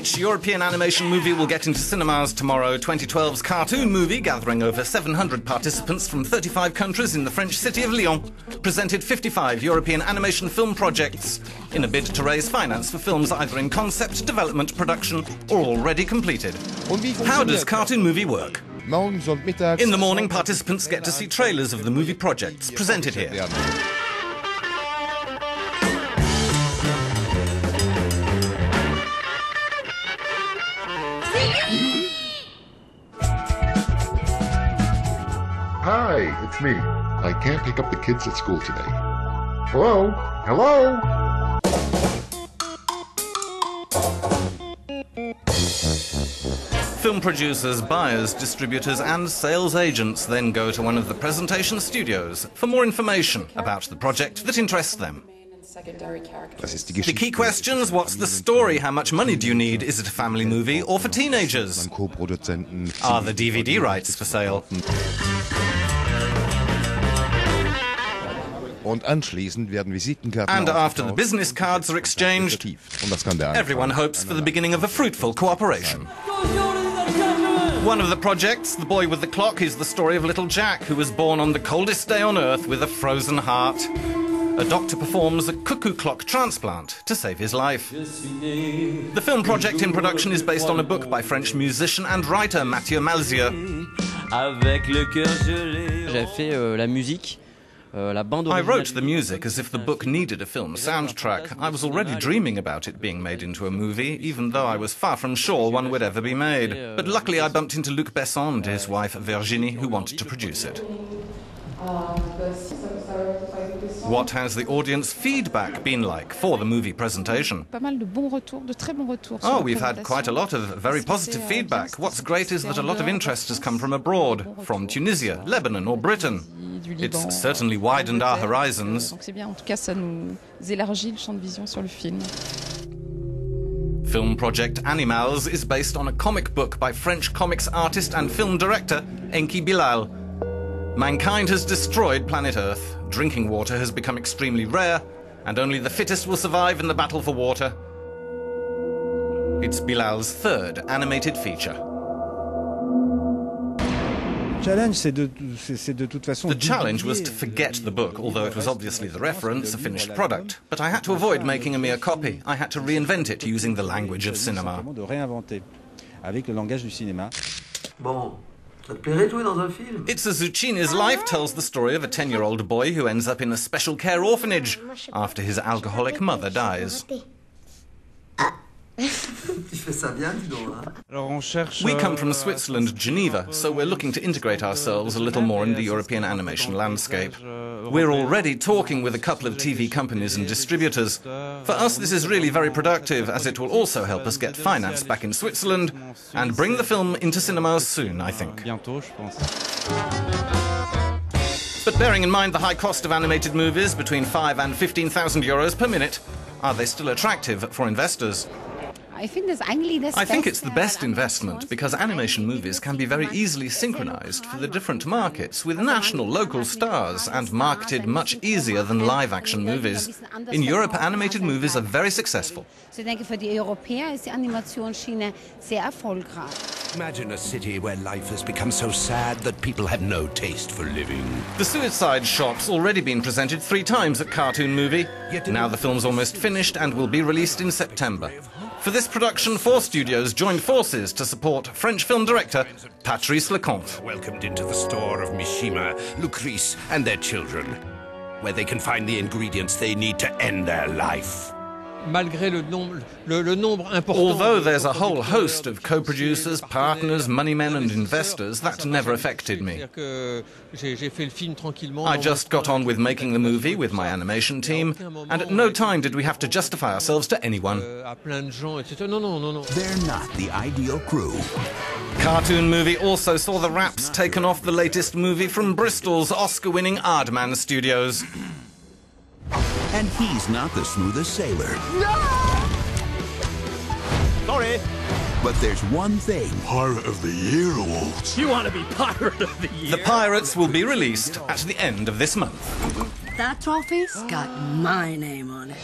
Which European animation movie will get into cinemas tomorrow? 2012's cartoon movie, gathering over 700 participants from 35 countries in the French city of Lyon, presented 55 European animation film projects in a bid to raise finance for films either in concept, development, production, or already completed. How does cartoon movie work? In the morning, participants get to see trailers of the movie projects presented here. Hi, it's me. I can't pick up the kids at school today. Hello? Hello? Film producers, buyers, distributors and sales agents then go to one of the presentation studios for more information about the project that interests them. The key questions: what's the story? How much money do you need? Is it a family movie or for teenagers? Are the DVD rights for sale? And after the business cards are exchanged, everyone hopes for the beginning of a fruitful cooperation. One of the projects, The Boy with the Clock, is the story of little Jack, who was born on the coldest day on Earth with a frozen heart. A doctor performs a Cuckoo Clock transplant to save his life. The film project in production is based on a book by French musician and writer Mathieu Malzieu. I wrote the music as if the book needed a film soundtrack. I was already dreaming about it being made into a movie, even though I was far from sure one would ever be made. But luckily I bumped into Besson and his wife Virginie, who wanted to produce it. What has the audience feedback been like for the movie presentation? Oh, we've had quite a lot of very positive feedback. What's great is that a lot of interest has come from abroad, from Tunisia, Lebanon or Britain. It's certainly widened our horizons. Film project Animals is based on a comic book by French comics artist and film director Enki Bilal. Mankind has destroyed planet Earth. Drinking water has become extremely rare, and only the fittest will survive in the battle for water. It's Bilal's third animated feature. The challenge was to forget the book, although it was obviously the reference, a finished product. But I had to avoid making a mere copy. I had to reinvent it using the language of cinema. It's a Zucchinis Life tells the story of a 10-year-old boy who ends up in a special care orphanage after his alcoholic mother dies. We come from Switzerland, Geneva, so we're looking to integrate ourselves a little more in the European animation landscape. We're already talking with a couple of TV companies and distributors. For us, this is really very productive, as it will also help us get finance back in Switzerland and bring the film into cinemas soon, I think. But bearing in mind the high cost of animated movies, between 5,000 and 15,000 euros per minute, are they still attractive for investors? I think it's the best investment because animation movies can be very easily synchronized for the different markets with national, local stars and marketed much easier than live-action movies. In Europe, animated movies are very successful. Imagine a city where life has become so sad that people have no taste for living. The Suicide Shop's already been presented 3 times at Cartoon Movie. Now the film's almost finished and will be released in September. For this production, 4 studios joined forces to support French film director Patrice Lecomte. Welcomed into the store of Mishima, Lucrece and their children, where they can find the ingredients they need to end their life. Although there's a whole host of co-producers, partners, moneymen and investors, that never affected me. I just got on with making the movie with my animation team, and at no time did we have to justify ourselves to anyone. They're not the ideal crew. Cartoon Movie also saw the wraps taken off the latest movie from Bristol's Oscar-winning Aardman Studios. And he's not the smoothest sailor. No! Sorry. But there's one thing. Pirate of the Year awards. You want to be Pirate of the Year? The Pirates will be released at the end of this month. That trophy's got my name on it.